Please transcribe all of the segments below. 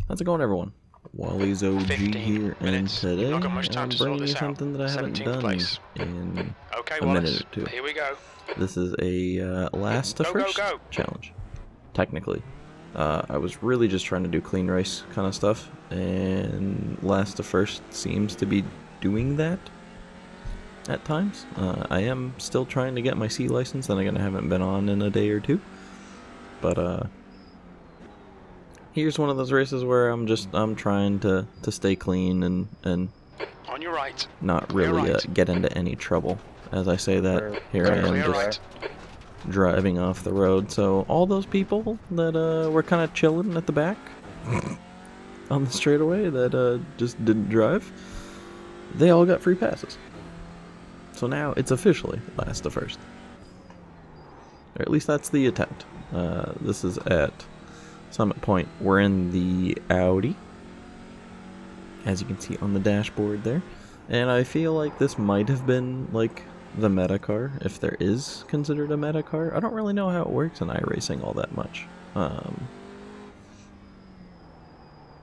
How's it going, everyone? WallysOG here, and today I'm bringing you something that I haven't done in a minute or two. Here we go. This is a last to first challenge, technically. I was really just trying to do clean race kind of stuff, and last to first seems to be doing that at times. I am still trying to get my C license, then again I haven't been on in a day or two, but here's one of those races where I'm trying to stay clean and on your right, not really get into any trouble. As I say that, here I am just driving off the road. So all those people that were kind of chilling at the back on the straightaway that just didn't drive, they all got free passes. So now it's officially last to first. Or at least that's the attempt. This is at Summit Point. We're in the Audi, as you can see on the dashboard there, and I feel like this might have been like the meta car, if there is considered a meta car. I don't really know how it works in iRacing all that much.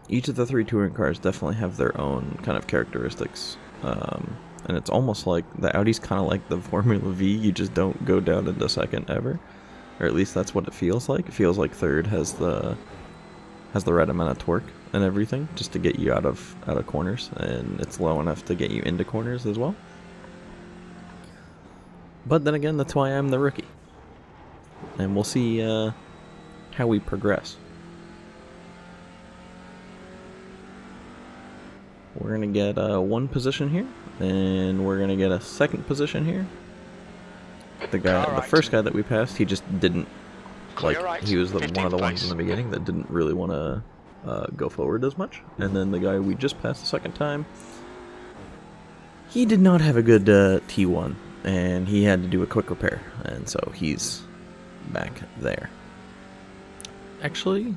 Each of the three touring cars definitely have their own kind of characteristics, and it's almost like the Audi's kind of like the Formula V. You just don't go down into second ever. Or at least that's what it feels like. It feels like third has the right amount of torque and everything, just to get you out of corners, and it's low enough to get you into corners as well. But then again, that's why I'm the rookie, and we'll see how we progress. We're gonna get one position here, and we're gonna get a second position here. The first guy that we passed, he just didn't, he was one of the ones in the beginning that didn't really want to go forward as much. And then the guy we just passed the second time, he did not have a good T1, and he had to do a quick repair, and so he's back there. Actually,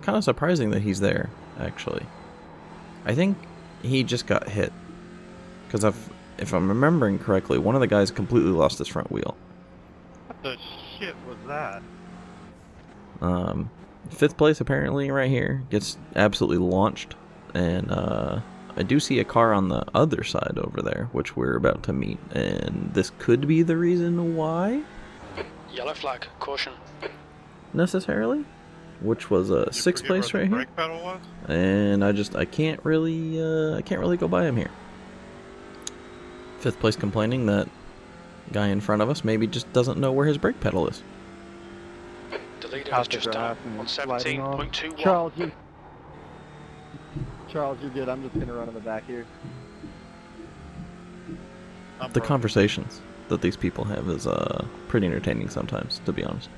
kind of surprising that he's there, actually. I think he just got hit, because if I'm remembering correctly, one of the guys completely lost his front wheel. What the shit was that? Fifth place apparently right here gets absolutely launched, and I do see a car on the other side over there, which we're about to meet, and this could be the reason why. Yellow flag, caution. Necessarily, which was a sixth place right here. Brake pedal was? And I can't really go by him here. Fifth place complaining that guy in front of us maybe just doesn't know where his brake pedal is. The leader has just done on 17.21. Charles, you're good. I'm just gonna run in the back here. The conversations that these people have is pretty entertaining sometimes, to be honest.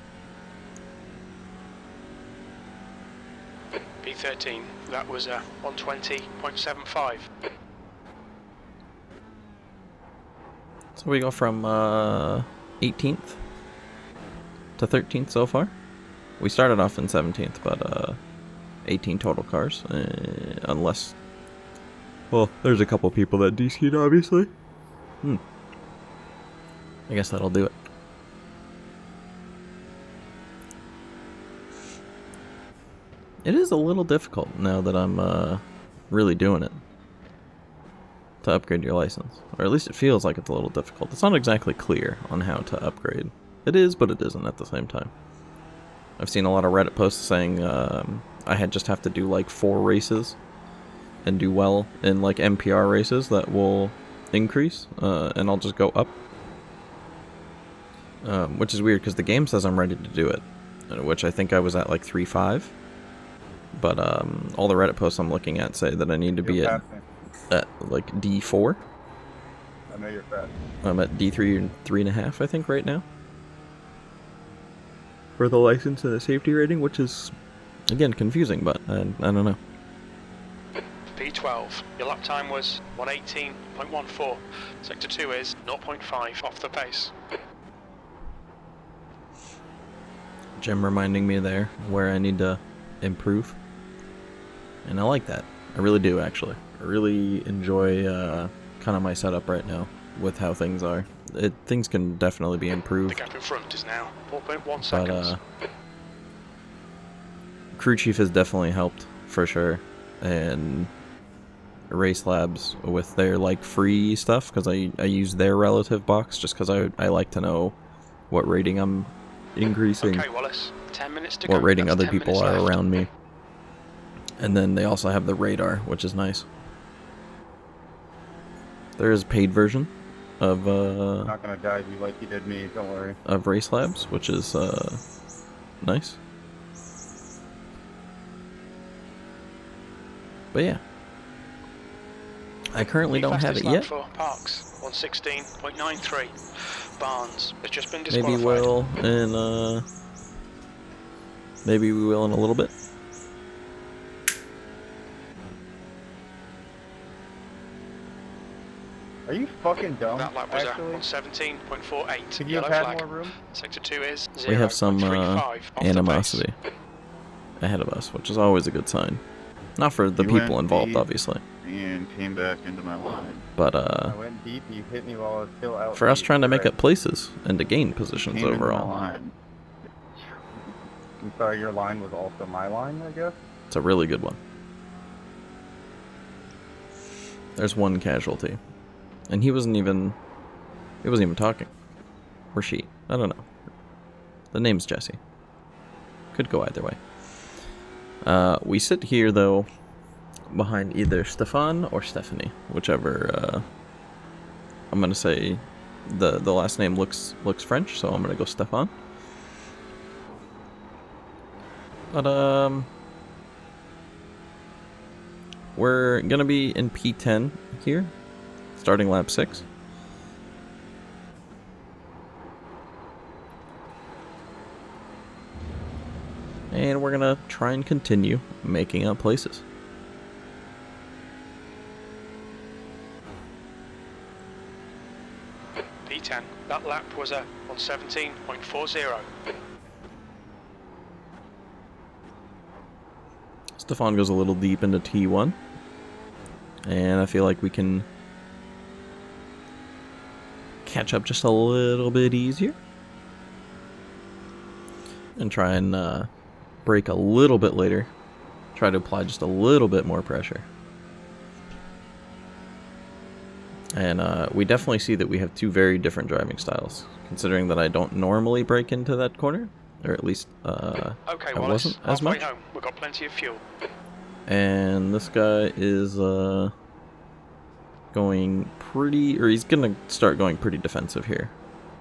B13, that was 120.75. So we go from 18th to 13th so far. We started off in 17th, but 18 total cars, unless, well, there's a couple people that DC'd, obviously. I guess that'll do it. It is a little difficult now that I'm really doing it to upgrade your license, or at least it feels like it's a little difficult. It's not exactly clear on how to upgrade. It is, but it isn't at the same time. I've seen a lot of Reddit posts saying I just have to do like 4 races and do well in like MPR races that will increase, and I'll just go up. Which is weird because the game says I'm ready to do it, which I think I was at like 3.5. But all the Reddit posts I'm looking at say that I need to be at like D4. I know you're fast. I'm at D3 and 3.5, I think, right now, for the license and the safety rating, which is, again, confusing, but I don't know. P12, your lap time was 118.14. Sector 2 is 0.5 off the pace. Jim reminding me there where I need to improve, and I like that. I really do, actually. I really enjoy kind of my setup right now with how things are. Things can definitely be improved. The gap in front is now 4.1 seconds. But crew chief has definitely helped for sure, and Race Labs with their like free stuff, because I use their relative box just because I like to know what rating I'm increasing, Okay, Wallace, 10 minutes to what go. rating That's other 10 people minutes are left. around me. And then they also have the radar, which is nice. There is a paid version of I'm not gonna dive you like you did me, don't worry. of Race Labs, which is nice. But yeah, I currently don't have it Fastest lap yet. for Parks, 116.93. Barnes has just been Maybe disqualified. we'll in maybe we will in a little bit. Are you fucking dumb? That lap was actually? on 17.48. Could you Yellow have had flag. more room? Sector 2 is 0.35 We have some off the animosity ahead of us, which is always a good sign. Not for the You people went involved, deep. obviously, And came back into my line. but I went deep, you hit me while I was still out. for us deep, trying to make correct? up places and to gain positions Came into my overall, line. I'm sorry, your line was also my line, I guess? it's a really good one. There's one casualty, and he wasn't even talking, or she. I don't know. The name's Jesse. Could go either way. We sit here though, behind either Stefan or Stephanie, whichever. I'm gonna say the last name looks French, so I'm gonna go Stefan. But we're gonna be in P10 here, starting lap 6. And we're gonna try and continue making up places. P10. That lap was on 17.40. Stefan goes a little deep into T1. And I feel like we can catch up just a little bit easier. And try and brake a little bit later. Try to apply just a little bit more pressure. And we definitely see that we have two very different driving styles, considering that I don't normally brake into that corner, or at least Okay, I Wallace, wasn't as halfway much. home. We've got plenty of fuel. And this guy is going pretty, or he's gonna start going pretty defensive here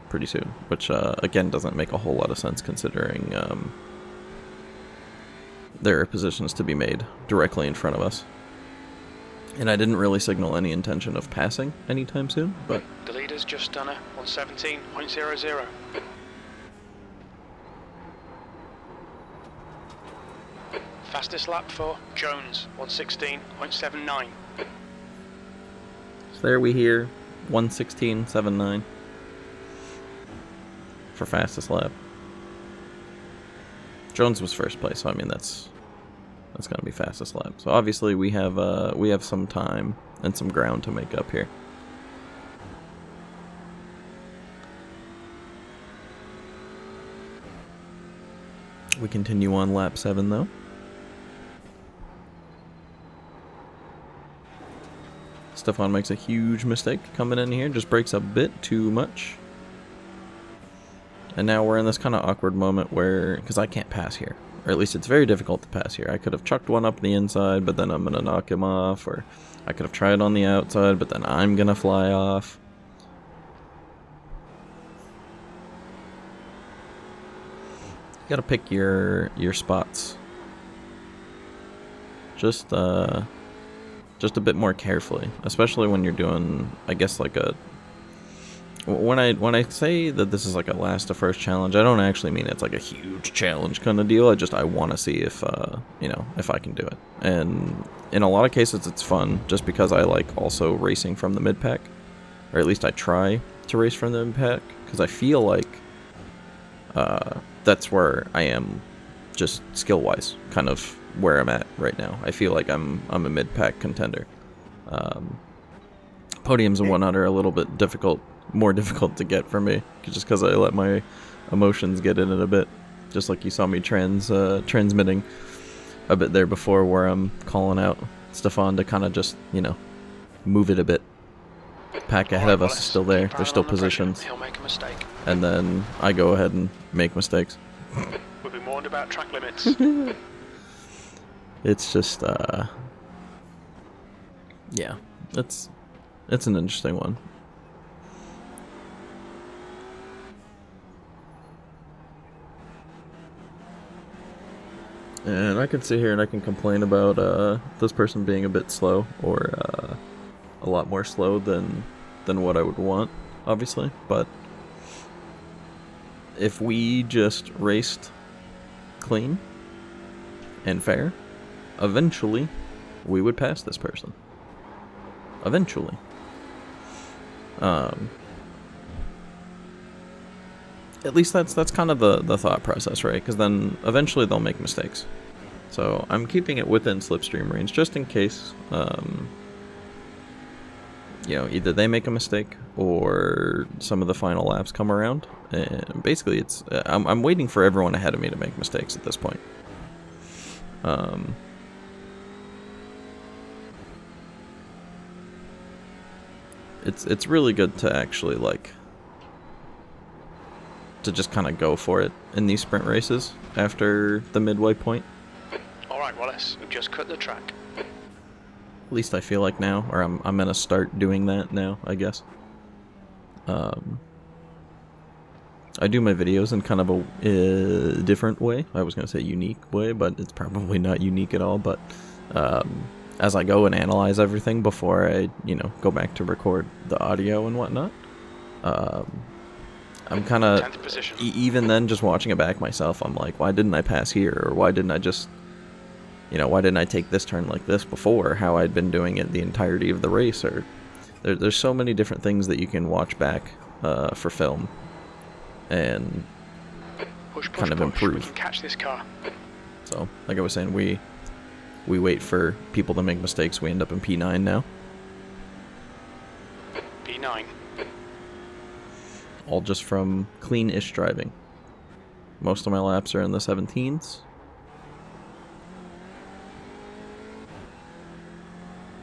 pretty soon, which again doesn't make a whole lot of sense considering there are positions to be made directly in front of us. And I didn't really signal any intention of passing anytime soon, but The leader's just done it on 17.00. Fastest lap for Jones, 116.79. so there we hear 1:16.79 for fastest lap. Jones was first place, so I mean that's gonna be fastest lap. So obviously we have some time and some ground to make up here. We continue on lap 7 though. Stefan makes a huge mistake coming in here, just brakes a bit too much. And now we're in this kind of awkward moment where, because I can't pass here, or at least it's very difficult to pass here. I could have chucked one up the inside, but then I'm going to knock him off, or I could have tried on the outside, but then I'm going to fly off. You got to pick your spots. Just a bit more carefully, especially when you're doing, I guess, like a... When I say that this is like a last to first challenge, I don't actually mean it's like a huge challenge kind of deal. I want to see if if I can do it. And in a lot of cases it's fun just because I like also racing from the mid pack, or at least I try to race from the mid pack, because I feel like that's where I am, just skill wise, kind of where I'm at right now. I feel like I'm a mid pack contender. Podiums and whatnot are a little bit more difficult to get for me, just because I let my emotions get in it a bit, just like you saw me transmitting a bit there before where I'm calling out Stefan to kind of just, you know, move it a bit. Pack ahead of us is still there. There's still positions. He'll make a mistake. And then I go ahead and make mistakes. We've been warned about track limits. It's just, yeah, it's an interesting one. And I can sit here and I can complain about this person being a bit slow, or a lot more slow than what I would want, obviously. But if we just raced clean and fair, eventually we would pass this person. Eventually. At least that's kind of the thought process, right? Because then eventually they'll make mistakes. So I'm keeping it within slipstream range just in case, you know, either they make a mistake or some of the final laps come around. And basically, it's I'm waiting for everyone ahead of me to make mistakes at this point. It's really good to actually to just kind of go for it in these sprint races after the midway point. Alright, Wallace, we've just cut the track. At least I feel like now, or I'm gonna start doing that now, I guess. I do my videos in kind of a different way. I was gonna say unique way, but it's probably not unique at all. But as I go and analyze everything before I, you know, go back to record the audio and whatnot, I'm kind of, even then, just watching it back myself, I'm like, why didn't I pass here? Or why didn't I just, you know, why didn't I take this turn like this before? How I'd been doing it the entirety of the race? Or there's so many different things that you can watch back for film and kind of improve. We can catch this car. So, like I was saying, we wait for people to make mistakes. We end up in P9 now. P9. All just from clean-ish driving. Most of my laps are in the 17s.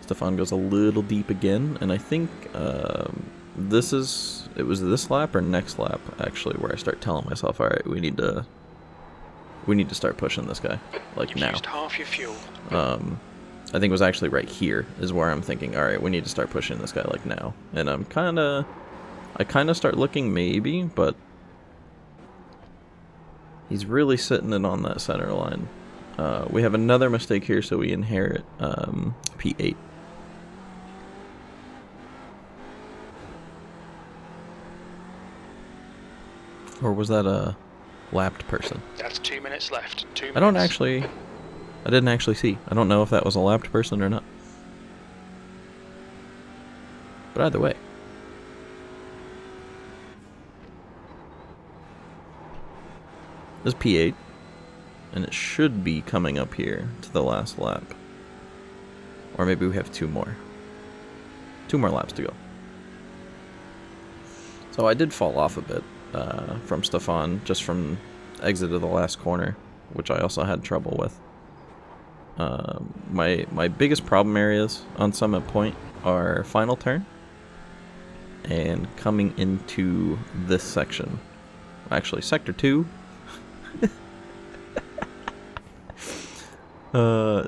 Stefan goes a little deep again, and I think it was this lap or next lap actually where I start telling myself, all right, we need to start pushing this guy like now. Used half your fuel. I think it was actually right here is where I'm thinking, all right, we need to start pushing this guy like now, and I kind of start looking maybe, but he's really sitting in on that center line. We have another mistake here, so we inherit P8. Or was that a lapped person? That's 2 minutes left. 2 minutes. I didn't actually see. I don't know if that was a lapped person or not. But either way. This is P8, and it should be coming up here to the last lap. Or maybe we have 2 more. 2 more laps to go. So I did fall off a bit from Stefan, just from exit of the last corner, which I also had trouble with. My biggest problem areas on Summit Point are final turn and coming into this section. Actually, Sector 2.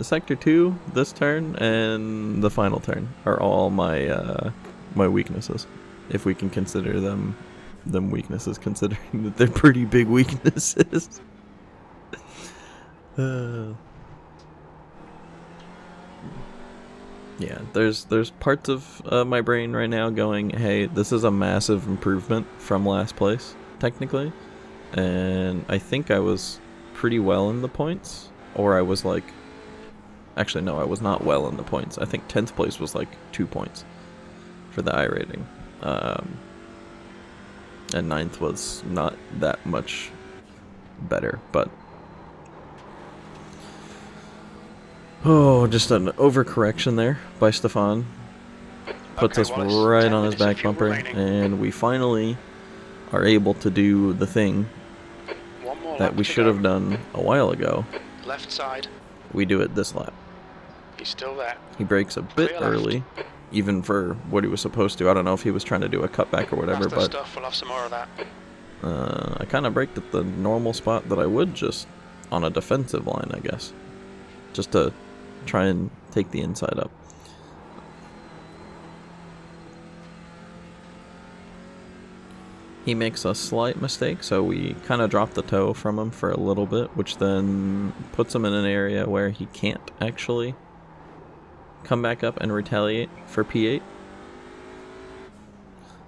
Sector 2, this turn, and the final turn are all my my weaknesses, if we can consider them weaknesses, considering that they're pretty big weaknesses. Yeah, there's parts of my brain right now going, hey, this is a massive improvement from last place, technically, and I think I was pretty well in the points, or I was like, actually no, I was not well in the points. I think 10th place was like 2 points for the I rating, and 9th was not that much better, but just an overcorrection there by Stefan. Puts us right on his back bumper, and we finally are able to do the thing that we should have done a while ago. Left side. we do it this lap. He's still there. He brakes a bit Clear left. early, even for what he was supposed to. I don't know if he was trying to do a cutback or whatever, That's the but stuff. We'll have some more of that. I kind of braked at the normal spot that I would, just on a defensive line, I guess. Just to try and take the inside up. He makes a slight mistake, so we kind of drop the toe from him for a little bit, which then puts him in an area where he can't actually come back up and retaliate for P8.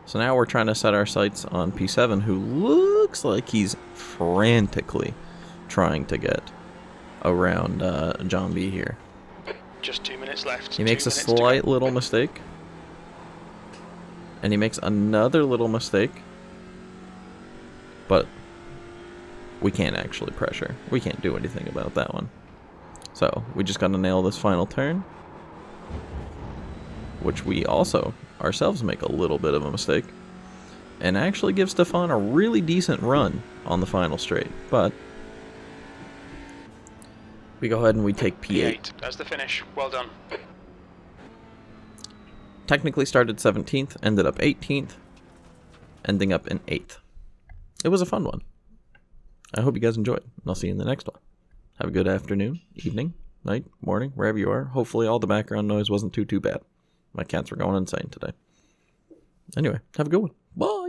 So now we're trying to set our sights on P7, who looks like he's frantically trying to get around John B here. Just 2 minutes left. He makes a 2 minutes to go. slight little mistake. And he makes another little mistake. But we can't actually pressure. We can't do anything about that one. So we just got to nail this final turn. Which we also ourselves make a little bit of a mistake. And actually give Stefan a really decent run on the final straight. But we go ahead and we take P8. That's the finish. Well done. Technically started 17th, ended up 18th, ending up in 8th. It was a fun one. I hope you guys enjoyed, and I'll see you in the next one. Have a good afternoon, evening, night, morning, wherever you are. Hopefully all the background noise wasn't too bad. My cats were going insane today. Anyway, have a good one. Bye!